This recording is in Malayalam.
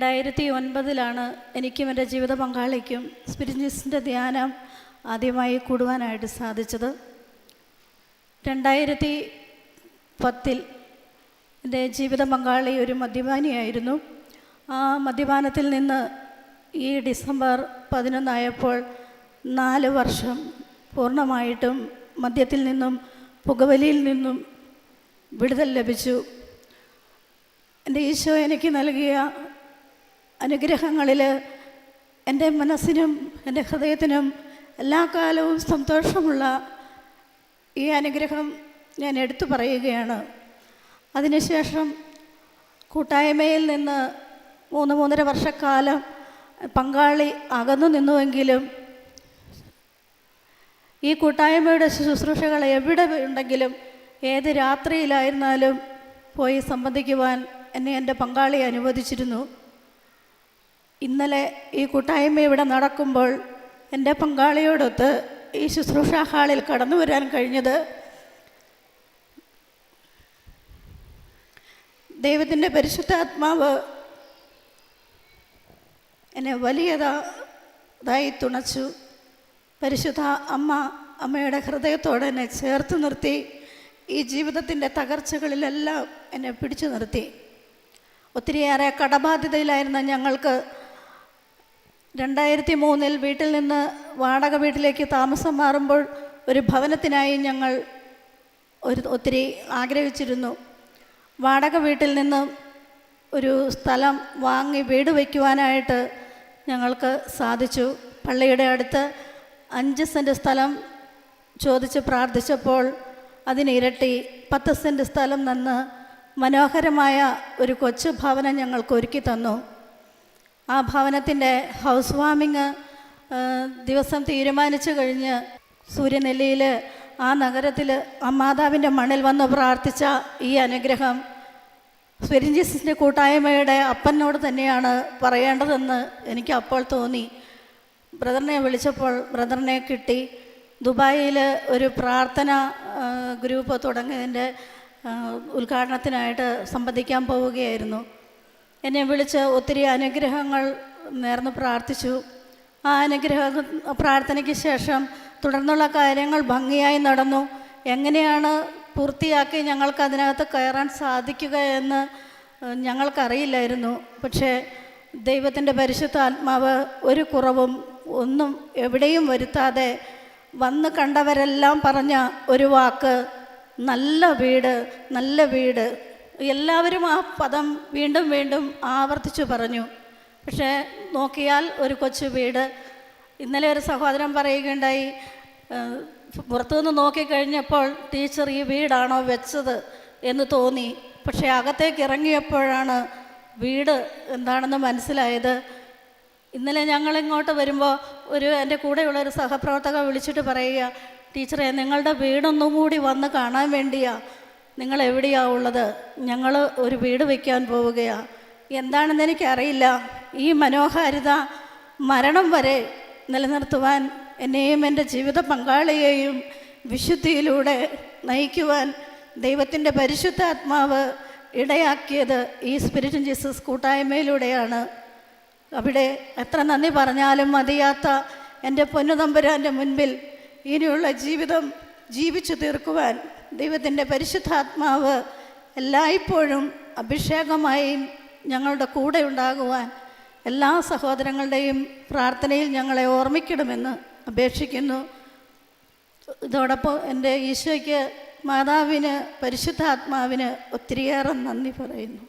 2009 എനിക്കും എൻ്റെ ജീവിത പങ്കാളിക്കും സ്പിരിച്വലിസ്റ്റിൻ്റെ ധ്യാനം ആദ്യമായി കൂടുവാനായിട്ട് സാധിച്ചത്. 2010 എൻ്റെ ജീവിത പങ്കാളി ഒരു മദ്യപാനിയായിരുന്നു. ആ മദ്യപാനത്തിൽ നിന്ന് ഈ ഡിസംബർ 11 ആയപ്പോൾ 4 വർഷം പൂർണ്ണമായിട്ടും മദ്യത്തിൽ നിന്നും പുകവലിയിൽ നിന്നും വിടുതൽ ലഭിച്ചു. എൻ്റെ ഈശോ എനിക്ക് നൽകിയ അനുഗ്രഹങ്ങളിൽ എൻ്റെ മനസ്സിനും എൻ്റെ ഹൃദയത്തിനും എല്ലാ കാലവും സന്തോഷമുള്ള ഈ അനുഗ്രഹം ഞാൻ എടുത്തു പറയുകയാണ്. അതിനുശേഷം കൂട്ടായ്മയിൽ നിന്ന് 3-3.5 വർഷക്കാലം പങ്കാളി അകന്നു നിന്നുവെങ്കിലും ഈ കൂട്ടായ്മയുടെ ശുശ്രൂഷകൾ എവിടെ ഉണ്ടെങ്കിലും ഏത് രാത്രിയിലായിരുന്നാലും പോയി സംബന്ധിക്കുവാൻ എന്നെ എൻ്റെ പങ്കാളി അനുവദിച്ചിരുന്നു. ഇന്നലെ ഈ കൂട്ടായ്മ ഇവിടെ നടക്കുമ്പോൾ എൻ്റെ പങ്കാളിയോടൊത്ത് ഈ ശുശ്രൂഷാ ഹാളിൽ കടന്നു വരാൻ കഴിഞ്ഞത് ദൈവത്തിൻ്റെ പരിശുദ്ധാത്മാവ് എന്നെ വലിയതായി തുണച്ചു. പരിശുദ്ധ അമ്മയുടെ ഹൃദയത്തോടെ എന്നെ ചേർത്ത് നിർത്തി. ഈ ജീവിതത്തിൻ്റെ തകർച്ചകളിലെല്ലാം എന്നെ പിടിച്ചു നിർത്തി. ഒത്തിരിയേറെ കടബാധ്യതയിലായിരുന്ന ഞങ്ങൾക്ക് 2003 വീട്ടിൽ നിന്ന് വാടക വീട്ടിലേക്ക് താമസം മാറുമ്പോൾ ഒരു ഭവനത്തിനായി ഞങ്ങൾ ഒത്തിരി ആഗ്രഹിച്ചിരുന്നു. വാടക വീട്ടിൽ നിന്ന് ഒരു സ്ഥലം വാങ്ങി വീട് വയ്ക്കുവാനായിട്ട് ഞങ്ങൾക്ക് സാധിച്ചു. പള്ളിയുടെ അടുത്ത് 5 സെൻറ്റ് സ്ഥലം ചോദിച്ച് പ്രാർത്ഥിച്ചപ്പോൾ അതിനിരട്ടി 10 സെൻറ്റ് സ്ഥലം തന്ന് മനോഹരമായ ഒരു കൊച്ചു ഭവനം ഞങ്ങൾക്ക് ഒരുക്കി തന്നു. ആ ഭവനത്തിൻ്റെ ഹൗസ് വാമിങ് ദിവസം തീരുമാനിച്ചു കഴിഞ്ഞ് സൂര്യനെല്ലിയിൽ ആ നഗരത്തിൽ ആ മാതാവിൻ്റെ മണ്ണിൽ വന്ന് പ്രാർത്ഥിച്ച ഈ അനുഗ്രഹം സ്പിരിച്വലിസ്റ്റിൻ്റെ കൂട്ടായ്മയുടെ അപ്പനോട് തന്നെയാണ് പറയേണ്ടതെന്ന് എനിക്ക് അപ്പോൾ തോന്നി. ബ്രദറിനെ വിളിച്ചപ്പോൾ ബ്രദറിനെ കിട്ടി. ദുബായിൽ ഒരു പ്രാർത്ഥന ഗ്രൂപ്പ് തുടങ്ങിയതിൻ്റെ ഉദ്ഘാടനത്തിനായിട്ട് സംബന്ധിക്കാൻ പോവുകയായിരുന്നു. എന്നെ വിളിച്ച് ഒത്തിരി അനുഗ്രഹങ്ങൾ നേർന്ന് പ്രാർത്ഥിച്ചു. ആ പ്രാർത്ഥനയ്ക്ക് ശേഷം തുടർന്നുള്ള കാര്യങ്ങൾ ഭംഗിയായി നടന്നു. എങ്ങനെയാണ് പൂർത്തിയാക്കി ഞങ്ങൾക്കതിനകത്ത് കയറാൻ സാധിക്കുക എന്ന് ഞങ്ങൾക്കറിയില്ലായിരുന്നു. പക്ഷേ ദൈവത്തിൻ്റെ പരിശുദ്ധ ആത്മാവ് ഒരു കുറവും ഒന്നും എവിടെയും വരുത്താതെ വന്ന് കണ്ടവരെല്ലാം പറഞ്ഞ ഒരു വാക്ക്, നല്ല വീട്, നല്ല വീട്. എല്ലാവരും ആ പദം വീണ്ടും വീണ്ടും ആവർത്തിച്ചു പറഞ്ഞു. പക്ഷേ നോക്കിയാൽ ഒരു കൊച്ചു വീട്. ഇന്നലെ ഒരു സഹോദരൻ പറയുകയുണ്ടായി, പുറത്തുനിന്ന് നോക്കിക്കഴിഞ്ഞപ്പോൾ ടീച്ചർ ഈ വീടാണോ വെച്ചത് എന്ന് തോന്നി. പക്ഷേ അകത്തേക്ക് ഇറങ്ങിയപ്പോഴാണ് വീട് എന്താണെന്ന് മനസ്സിലായത്. ഇന്നലെ ഞങ്ങളിങ്ങോട്ട് വരുമ്പോൾ എൻ്റെ കൂടെയുള്ളൊരു സഹപ്രവർത്തക വിളിച്ചിട്ട് പറയുക, ടീച്ചറെ നിങ്ങളുടെ വീടൊന്നും കൂടി വന്ന് കാണാൻ വേണ്ടിയാണ്, നിങ്ങൾ എവിടെയാണ് ഉള്ളത്? ഞങ്ങൾ ഒരു വീട് വയ്ക്കാൻ പോവുകയാണ്. എന്താണെന്ന് എനിക്കറിയില്ല. ഈ മനോഹാരിത മരണം വരെ നിലനിർത്തുവാൻ എന്നെയും എൻ്റെ ജീവിത പങ്കാളിയെയും വിശുദ്ധിയിലൂടെ നയിക്കുവാൻ ദൈവത്തിൻ്റെ പരിശുദ്ധാത്മാവ് ഇടയാക്കിയത് ഈ സ്പിരിറ്റ് ഇൻ ജീസസ് കൂട്ടായ്മയിലൂടെയാണ്. അവിടെ എത്ര നന്ദി പറഞ്ഞാലും മതിയാത്ത എൻ്റെ പൊന്നുതമ്പുരാൻ്റെ മുൻപിൽ ഇനിയുള്ള ജീവിതം ജീവിച്ചു തീർക്കുവാൻ ദൈവത്തിൻ്റെ പരിശുദ്ധാത്മാവ് എല്ലായ്പ്പോഴും അഭിഷേകമായി ഞങ്ങളുടെ കൂടെ ഉണ്ടാകുവാൻ എല്ലാ സഹോദരങ്ങളുടെയും പ്രാർത്ഥനയിൽ ഞങ്ങളെ ഓർമ്മിക്കണമെന്ന് അപേക്ഷിക്കുന്നു. ഇതോടൊപ്പം എൻ്റെ ഈശോയ്ക്ക്, മാതാവിന്, പരിശുദ്ധാത്മാവിന് ഒത്തിരിയേറെ നന്ദി പറയുന്നു.